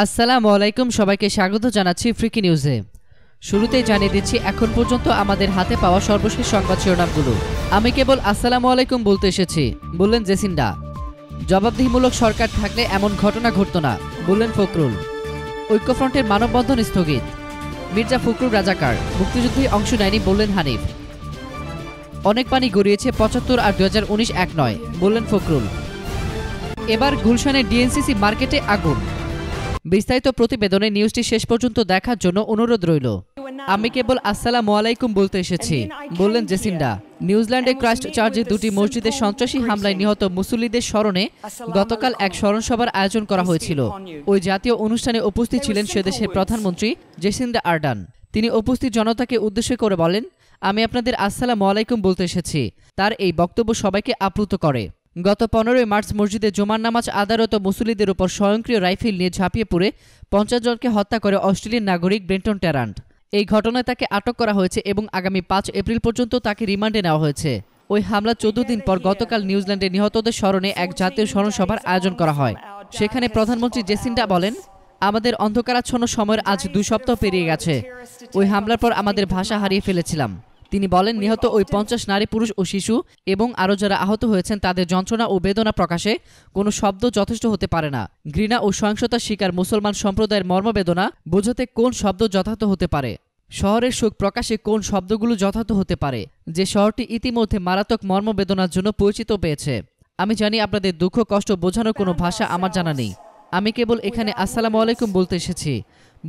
আসসালামু আলাইকুম সবাইকে স্বাগত জানাচ্ছি ফ্রিকি নিউজে। শুরুতেই জানিয়ে দিচ্ছি এখন পর্যন্ত আমাদের হাতে পাওয়া সর্বশেষ সংবাদ শিরোনামগুলো। আমি কেবল আসসালামু আলাইকুম বলতে এসেছি, বললেন জেসিন্ডা। জবাবদিহিমূলক সরকার থাকলে এমন ঘটনা ঘটত না, বললেন ফখরুল। ঐক্যফ্রন্টের মানববন্ধন স্থগিত। মির্জা ফখরুল রাজাকার, মুক্তিযুদ্ধে অংশ নেয়নি, বললেন হানিফ। অনেক পানি গড়িয়েছে ৭৫ আর ২০১৯ এক নয়, বললেন ফখরুল। এবার গুলশানের ডিএনসিসি মার্কেটে আগুন। বিস্তারিত প্রতিবেদনে নিউজটি শেষ পর্যন্ত দেখার জন্য অনুরোধ রইল। আমি কেবল আসসালামু আলাইকুম বলতে এসেছি, বললেন জেসিন্ডা। নিউজিল্যান্ডে ক্রাইস্ট চার্চে দুটি মসজিদে সন্ত্রাসী হামলায় নিহত মুসল্লিদের স্মরণে গতকাল এক স্মরণসভার আয়োজন করা হয়েছিল। ওই জাতীয় অনুষ্ঠানে উপস্থিত ছিলেন সেদেশের প্রধানমন্ত্রী জেসিন্ডা আর্ডান। তিনি উপস্থিত জনতাকে উদ্দেশ্য করে বলেন, আমি আপনাদের আসসালামু আলাইকুম বলতে এসেছি। তার এই বক্তব্য সবাইকে আপ্লুত করে। গত ১৫ মার্চ মসজিদে জুমার নামাজ আদারত মুসল্লিদের উপর স্বয়ংক্রিয় রাইফেল নিয়ে ঝাঁপিয়ে পড়ে ৫০ জনকে হত্যা করে অস্ট্রেলিয়ান নাগরিক ব্রেন্টন ট্যারান্ট। এই ঘটনায় তাকে আটক করা হয়েছে এবং আগামী ৫ এপ্রিল পর্যন্ত তাকে রিমান্ডে নেওয়া হয়েছে। ওই হামলা ১৪ দিন পর গতকাল নিউজিল্যান্ডে নিহতদের স্মরণে এক জাতীয় স্মরণসভার আয়োজন করা হয়। সেখানে প্রধানমন্ত্রী জেসিন্ডা বলেন, আমাদের অন্ধকারাচ্ছন্ন সময়ের আজ ২ সপ্তাহ পেরিয়ে গেছে। ওই হামলার পর আমাদের ভাষা হারিয়ে ফেলেছিলাম। তিনি বলেন, নিহত ওই ৫০ নারী, পুরুষ ও শিশু এবং আরও যারা আহত হয়েছেন তাদের যন্ত্রণা ও বেদনা প্রকাশে কোনো শব্দ যথেষ্ট হতে পারে না। ঘৃণা ও সহিংসতার শিকার মুসলমান সম্প্রদায়ের মর্মবেদনা বোঝাতে কোন শব্দ যথার্থ হতে পারে? শহরের শোক প্রকাশে কোন শব্দগুলো যথার্থ হতে পারে? যে শহরটি ইতিমধ্যে মারাত্মক মর্মবেদনার জন্য পরিচিত পেয়েছে। আমি জানি আপনাদের দুঃখ কষ্ট বোঝানোর কোনো ভাষা আমার জানা নেই। আমি কেবল এখানে আসসালামু আলাইকুম বলতে এসেছি।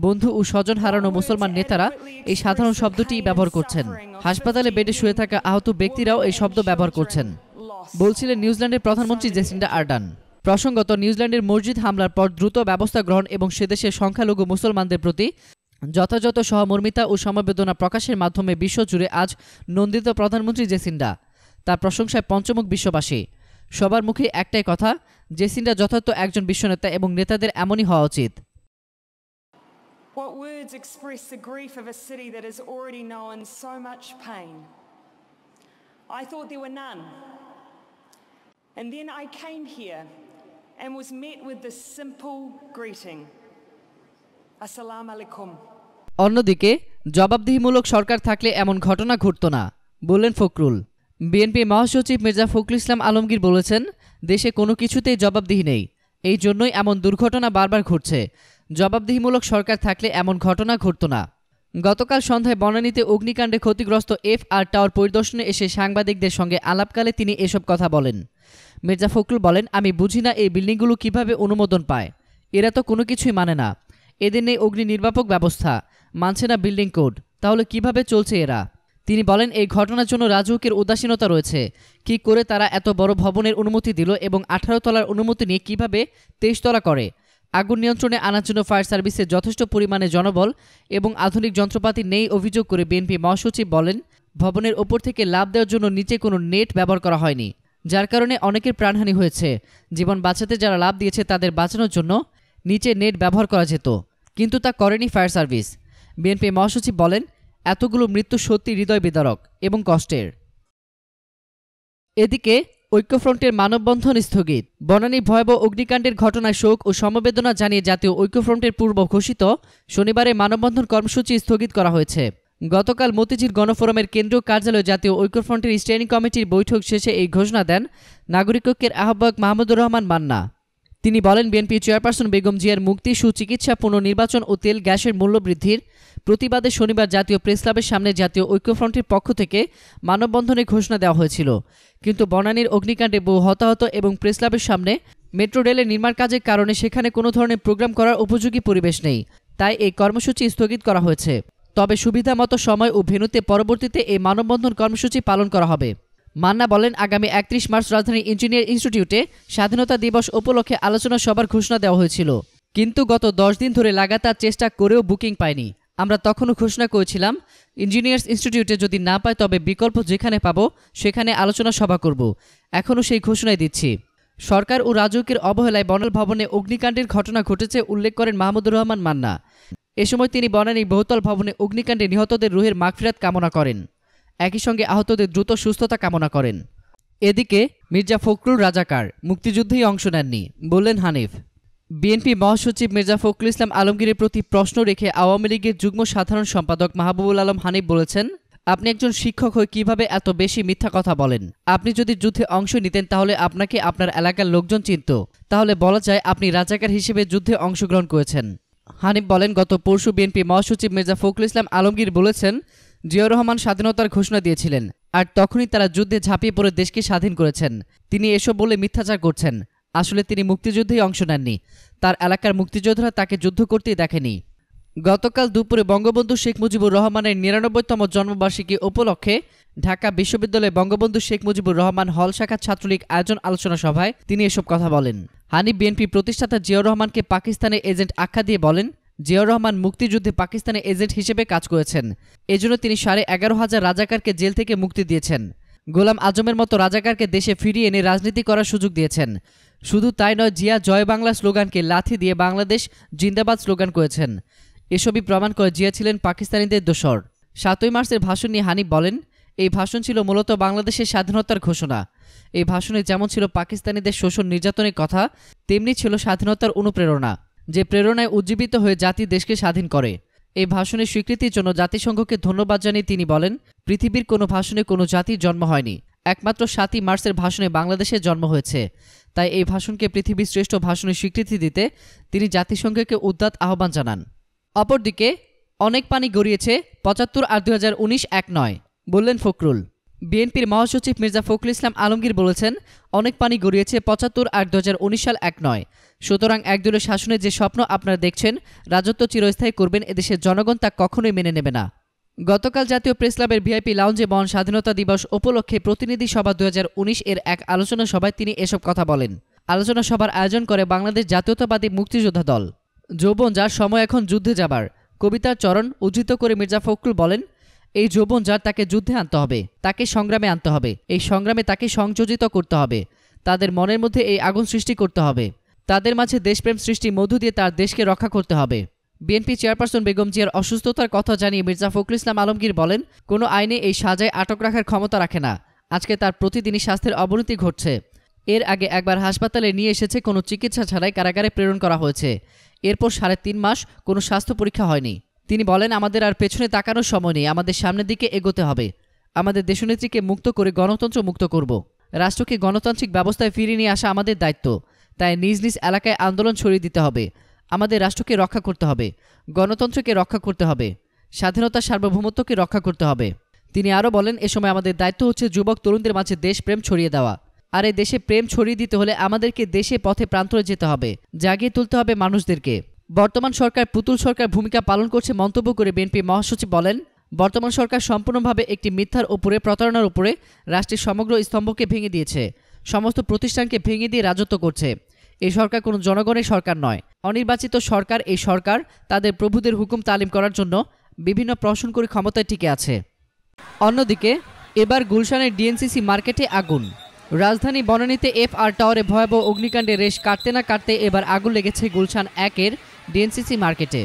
বন্ধু ও স্বজন হারানো মুসলমান নেতারা এই সাধারণ শব্দটি ব্যবহার করছেন। হাসপাতালে বেডে শুয়ে থাকা আহত ব্যক্তিরাও এই শব্দ ব্যবহার করছেন, বলছিলেন নিউজিল্যান্ডের প্রধানমন্ত্রী জেসিন্ডা আর্ডান। প্রসঙ্গত, নিউজিল্যান্ডের মসজিদ হামলার পর দ্রুত ব্যবস্থা গ্রহণ এবং সেদেশের সংখ্যালঘু মুসলমানদের প্রতি যথাযথ সহমর্মিতা ও সমবেদনা প্রকাশের মাধ্যমে বিশ্বজুড়ে আজ নন্দিত প্রধানমন্ত্রী জেসিন্ডা। তার প্রশংসায় পঞ্চমুখ বিশ্ববাসী। সবার মুখে একটাই কথা, জেসিন্ডা যথার্থ একজন বিশ্বনেতা এবং নেতাদের এমনই হওয়া উচিত। What words express the grief of a city that has already known so much pain? I thought there were none. And then I came here and was met with this simple greeting. Assalamu alaikum. অন্যদিকে জবাবদিহিমূলক সরকার থাকলে এমন ঘটনা ঘটত না, বললেন Fakhrul. BNP মহাসচিব মির্জা ফখরুল ইসলাম আলমগীর বলেছেন, দেশে কোনো কিছুতেই জবাবদিহি নেই। এই জন্যই এমন দুর্ঘটনা বারবার ঘটছে। জবাবদিহিমূলক সরকার থাকলে এমন ঘটনা ঘটত না। গতকাল সন্ধ্যায় বনানীতে অগ্নিকাণ্ডে ক্ষতিগ্রস্ত এফ.আর. টাওয়ার পরিদর্শনে এসে সাংবাদিকদের সঙ্গে আলাপকালে তিনি এসব কথা বলেন। মির্জা ফখরুল বলেন, আমি বুঝি না এই বিল্ডিংগুলো কিভাবে অনুমোদন পায়। এরা তো কোনো কিছুই মানে না। এদের নেই অগ্নি নির্বাপক ব্যবস্থা, মানছে না বিল্ডিং কোড, তাহলে কিভাবে চলছে এরা? তিনি বলেন, এই ঘটনার জন্য রাজউকের উদাসীনতা রয়েছে। কি করে তারা এত বড় ভবনের অনুমতি দিল এবং ১৮ তলার অনুমতি নিয়ে কিভাবে ২৩ তলা করে? আগুন নিয়ন্ত্রণে আনার জন্য ফায়ার সার্ভিসের যথেষ্ট পরিমাণে জনবল এবং আধুনিক যন্ত্রপাতি নেই অভিযোগ করে বিএনপি মহাসচিব বলেন, ভবনের ওপর থেকে লাফ দেওয়ার জন্য নিচে কোনো নেট ব্যবহার করা হয়নি, যার কারণে অনেকের প্রাণহানি হয়েছে। জীবন বাঁচাতে যারা লাফ দিয়েছে তাদের বাঁচানোর জন্য নিচে নেট ব্যবহার করা যেত, কিন্তু তা করেনি ফায়ার সার্ভিস। বিএনপি মহাসচিব বলেন, এতগুলো মৃত্যু সত্যি হৃদয় বিদারক এবং কষ্টের। এদিকে ঐক্যফ্রন্টের মানববন্ধন স্থগিত। বনানীর ভয়াবহ অগ্নিকাণ্ডের ঘটনায় শোক ও সমবেদনা জানিয়ে জাতীয় ঐক্যফ্রন্টের পূর্ব ঘোষিত শনিবারে মানববন্ধন কর্মসূচি স্থগিত করা হয়েছে। গতকাল মতিঝিল গণফোরামের কেন্দ্রীয় কার্যালয়ে জাতীয় ঐক্যফ্রন্টের স্ট্যান্ডিং কমিটির বৈঠক শেষে এই ঘোষণা দেন নাগরিক ঐক্যের আহ্বায়ক মাহমুদুর রহমান মান্না। তিনি বলেন, বিএনপি চেয়ারপারসন বেগম জিয়ার মুক্তি, সুচিকিৎসা, পুনর্নির্বাচন ও তেল গ্যাসের মূল্য বৃদ্ধির প্রতিবাদে শনিবার জাতীয় প্রেসক্লাবের সামনে জাতীয় ঐক্যফ্রন্টের পক্ষ থেকে মানববন্ধনের ঘোষণা দেওয়া হয়েছিল। কিন্তু বনানীর অগ্নিকাণ্ডে বহু হতাহত এবং প্রেসক্লাবের সামনে মেট্রো রেলের নির্মাণ কাজের কারণে সেখানে কোনো ধরনের প্রোগ্রাম করার উপযোগী পরিবেশ নেই। তাই এই কর্মসূচি স্থগিত করা হয়েছে। তবে সুবিধামতো সময় ও ভেন্যুতে পরবর্তীতে এই মানববন্ধন কর্মসূচি পালন করা হবে। মান্না বলেন, আগামী ৩১ মার্চ রাজধানীর ইঞ্জিনিয়ার ইনস্টিটিউটে স্বাধীনতা দিবস উপলক্ষে আলোচনা সভার ঘোষণা দেওয়া হয়েছিল, কিন্তু গত ১০ দিন ধরে লাগাতার চেষ্টা করেও বুকিং পায়নি। আমরা তখনও ঘোষণা করেছিলাম, ইঞ্জিনিয়ার্স ইনস্টিটিউটে যদি না পাই তবে বিকল্প যেখানে পাবো সেখানে আলোচনা সভা করব। এখনও সেই ঘোষণাই দিচ্ছি। সরকার ও রাজউকের অবহেলায় বনাল ভবনে অগ্নিকাণ্ডের ঘটনা ঘটেছে উল্লেখ করেন মাহমুদুর রহমান মান্না। এ সময় তিনি বনানী বহুতল ভবনে অগ্নিকাণ্ডে নিহতদের রুহের মাগফিরাত কামনা করেন। একই সঙ্গে আহতদের দ্রুত সুস্থতা কামনা করেন। এদিকে মির্জা ফখরুল রাজাকার, মুক্তিযুদ্ধেই অংশ নেননি, বললেন হানিফ। বিএনপি মহাসচিব মির্জা ফখরুল ইসলাম আলমগীরের প্রতি প্রশ্ন রেখে আওয়ামী লীগের যুগ্ম সাধারণ সম্পাদক মাহবুবুল আলম হানিফ বলেছেন, আপনি একজন শিক্ষক হয়ে কিভাবে এত বেশি মিথ্যা কথা বলেন? আপনি যদি যুদ্ধে অংশ নিতেন তাহলে আপনাকে আপনার এলাকার লোকজন চিনত, তাহলে বলা যায় আপনি রাজাকার হিসেবে যুদ্ধে অংশগ্রহণ করেছেন। হানিফ বলেন, গত পরশু বিএনপি মহাসচিব মির্জা ফখরুল ইসলাম আলমগীর বলেছেন, জিয়াউর রহমান স্বাধীনতার ঘোষণা দিয়েছিলেন আর তখনই তারা যুদ্ধে ঝাঁপিয়ে পড়ে দেশকে স্বাধীন করেছেন। তিনি এসব বলে মিথ্যাচার করছেন। আসলে তিনি মুক্তিযুদ্ধেই অংশ নেননি, তার এলাকার মুক্তিযোদ্ধারা তাকে যুদ্ধ করতেই দেখেনি। গতকাল দুপুরে বঙ্গবন্ধু শেখ মুজিবুর রহমানের ৯৯তম জন্মবার্ষিকী উপলক্ষে ঢাকা বিশ্ববিদ্যালয়ে বঙ্গবন্ধু শেখ মুজিবুর রহমান হল শাখা ছাত্রলীগ আয়োজন আলোচনা সভায় তিনি এসব কথা বলেন। হানিফ বিএনপি প্রতিষ্ঠাতা জিয়াউর রহমানকে পাকিস্তানের এজেন্ট আখ্যা দিয়ে বলেন, জিয়াউর রহমান মুক্তিযুদ্ধে পাকিস্তানের এজেন্ট হিসেবে কাজ করেছেন, এজন্য তিনি ১১,৫০০ রাজাকারকে জেল থেকে মুক্তি দিয়েছেন। গোলাম আজমের মতো রাজাকারকে দেশে ফিরিয়ে এনে রাজনীতি করার সুযোগ দিয়েছেন। শুধু তাই নয়, জিয়া জয় বাংলা স্লোগানকে লাথি দিয়ে বাংলাদেশ জিন্দাবাদ স্লোগান করেছেন। এসবই প্রমাণ করে জিয়া ছিলেন পাকিস্তানিদের দোসর। ৭ই মার্চের ভাষণ নিয়ে হানিফ বলেন, এই ভাষণ ছিল মূলত বাংলাদেশের স্বাধীনতার ঘোষণা। এই ভাষণে যেমন ছিল পাকিস্তানিদের শোষণ নির্যাতনের কথা, তেমনি ছিল স্বাধীনতার অনুপ্রেরণা, যে প্রেরণায় উজ্জীবিত হয়ে জাতি দেশকে স্বাধীন করে। এই ভাষণের স্বীকৃতির জন্য জাতিসংঘকে ধন্যবাদ জানিয়ে তিনি বলেন, পৃথিবীর কোনো ভাষণে কোনো জাতির জন্ম হয়নি, একমাত্র ৭ই মার্চের ভাষণে বাংলাদেশের জন্ম হয়েছে। তাই এই ভাষণকে পৃথিবীর শ্রেষ্ঠ ভাষণের স্বীকৃতি দিতে তিনি জাতিসংঘকে উদাত্ত আহ্বান জানান। অপরদিকে অনেক পানি গড়িয়েছে, ৭৫ আর ২০১৯ এক নয়, বললেন ফখরুল। বিএনপির মহাসচিব মির্জা ফখরুল ইসলাম আলমগীর বলেছেন, অনেক পানি গড়িয়েছে, ৭৫ আর ২০১৯ সাল এক নয়। সুতরাং একদলীয় শাসনের যে স্বপ্ন আপনারা দেখছেন রাজত্ব চিরস্থায়ী করবেন, এদেশের জনগণ তা কখনোই মেনে নেবে না। গতকাল জাতীয় প্রেসক্লাবের ভিআইপি লাউঞ্জে মহান স্বাধীনতা দিবস উপলক্ষে প্রতিনিধি সভা ২০১৯ এর এক আলোচনা সভায় তিনি এসব কথা বলেন। আলোচনা সভার আয়োজন করে বাংলাদেশ জাতীয়তাবাদী মুক্তিযোদ্ধা দল। যৌবন যার, সময় এখন যুদ্ধে যাবার কবিতার চরণ উদ্ধৃত করে মির্জা ফখরুল বলেন, এই যৌবন যার, তাকে যুদ্ধে আনতে হবে, তাকে সংগ্রামে আনতে হবে, এই সংগ্রামে তাকে সংযোজিত করতে হবে, তাদের মনের মধ্যে এই আগুন সৃষ্টি করতে হবে, তাদের মাঝে দেশপ্রেম সৃষ্টির মধ্য দিয়ে তার দেশকে রক্ষা করতে হবে। বিএনপি চেয়ারপারসন বেগম জিয়ার অসুস্থতার কথা জানিয়ে মির্জা ফখরুল ইসলাম আলমগীর বলেন, কোনো আইনে এই সাজায় আটক রাখার ক্ষমতা রাখে না। আজকে তার প্রতিদিনই স্বাস্থ্যের অবনতি ঘটছে। এর আগে একবার হাসপাতালে নিয়ে এসেছে, কোনো চিকিৎসা ছাড়াই কারাগারে প্রেরণ করা হয়েছে। এরপর ৩.৫ মাস কোনো স্বাস্থ্য পরীক্ষা হয়নি। তিনি বলেন, আমাদের আর পেছনে তাকানোর সময় নেই, আমাদের সামনের দিকে এগোতে হবে। আমাদের দেশনেত্রীকে মুক্ত করে গণতন্ত্র মুক্ত করব। রাষ্ট্রকে গণতান্ত্রিক ব্যবস্থায় ফিরিয়ে নিয়ে আসা আমাদের দায়িত্ব। তাই নিজ নিজ এলাকায় আন্দোলন ছড়িয়ে দিতে হবে। আমাদের রাষ্ট্রকে রক্ষা করতে হবে, গণতন্ত্রকে রক্ষা করতে হবে, স্বাধীনতা সার্বভৌমত্বকে রক্ষা করতে হবে। তিনি আরও বলেন, এ সময় আমাদের দায়িত্ব হচ্ছে যুবক তরুণদের মাঝে দেশপ্রেম ছড়িয়ে দেওয়া। আর এই দেশে প্রেম ছড়িয়ে দিতে হলে আমাদেরকে দেশে পথে প্রান্তরে যেতে হবে, জাগিয়ে তুলতে হবে মানুষদেরকে। বর্তমান সরকার পুতুল সরকার ভূমিকা পালন করছে মন্তব্য করে বিএনপি মহাসচিব বলেন, বর্তমান সরকার সম্পূর্ণভাবে একটি মিথ্যার উপরে, প্রতারণার উপরে রাষ্ট্রের সমগ্র স্তম্ভকে ভেঙে দিয়েছে, সমস্ত প্রতিষ্ঠানকে ভেঙে দিয়ে রাজত্ব করছে। এই সরকার কোনো জনগণের সরকার নয়, অনির্বাচিত সরকার। এই সরকার তাদের প্রভুদের হুকুম তালিম করার জন্য বিভিন্ন প্রশ্ন করে ক্ষমতায় টিকে আছে। অন্যদিকে এবার গুলশানের ডিএনসিসি মার্কেটে আগুন। রাজধানী বনানীতে FR টাওয়ারে ভয়াবহ অগ্নিকাণ্ডে রেশ কাটতে না কাটতে এবার আগুন লেগেছে গুলশান ১-এর ডিএনসিসি মার্কেটে।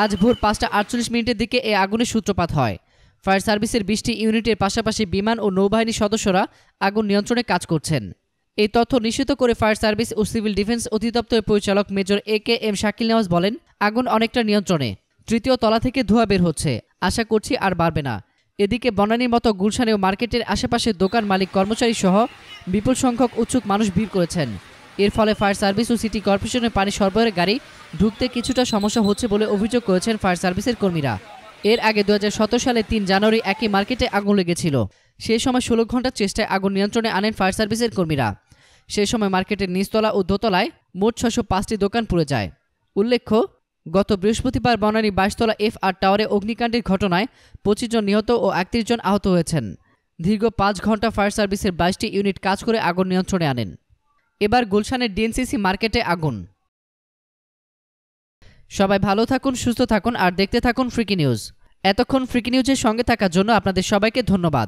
আজ ভোর ৫টা ৪৮ মিনিটের দিকে এই আগুনের সূত্রপাত হয়। ফায়ার সার্ভিসের ২০টি ইউনিটের পাশাপাশি বিমান ও নৌবাহিনীর সদস্যরা আগুন নিয়ন্ত্রণে কাজ করছেন। এই তথ্য নিশ্চিত করে ফায়ার সার্ভিস ও সিভিল ডিফেন্স অধিদপ্তরের পরিচালক মেজর AK-M শাকিল নেওয়াজ বলেন, আগুন অনেকটা নিয়ন্ত্রণে, ৩য় তলা থেকে ধোঁয়া বের হচ্ছে, আশা করছি আর বাড়বে না। এদিকে বনানীর মতো গুলশানেও মার্কেটের আশেপাশে দোকান মালিক, কর্মচারী সহ বিপুল সংখ্যক উৎসুক মানুষ ভিড় করেছেন। এর ফলে ফায়ার সার্ভিস ও সিটি কর্পোরেশনের পানি সরবরাহের গাড়ি ঢুকতে কিছুটা সমস্যা হচ্ছে বলে অভিযোগ করেছেন ফায়ার সার্ভিসের কর্মীরা। এর আগে ২০১৭ সালে ৩ জানুয়ারি একই মার্কেটে আগুন লেগেছিল। সেই সময় ১৬ ঘন্টার চেষ্টায় আগুন নিয়ন্ত্রণে আনেন ফায়ার সার্ভিসের কর্মীরা। সেই সময় মার্কেটের নিচতলা ও দোতলায় মোট ৬০৫টি দোকান পুড়ে যায়। উল্লেখ্য, গত বৃহস্পতিবার বনানী ২২তলা FR টাওয়ারে অগ্নিকাণ্ডের ঘটনায় ২৫ জন নিহত ও ৩১ জন আহত হয়েছেন। দীর্ঘ ৫ ঘন্টা ফায়ার সার্ভিসের ২২টি ইউনিট কাজ করে আগুন নিয়ন্ত্রণে আনেন। এবার গুলশানের ডিএনসিসি মার্কেটে আগুন। সবাই ভালো থাকুন, সুস্থ থাকুন আর দেখতে থাকুন ফ্রিকি নিউজ। এতক্ষণ ফ্রিকি নিউজের সঙ্গে থাকার জন্য আপনাদের সবাইকে ধন্যবাদ।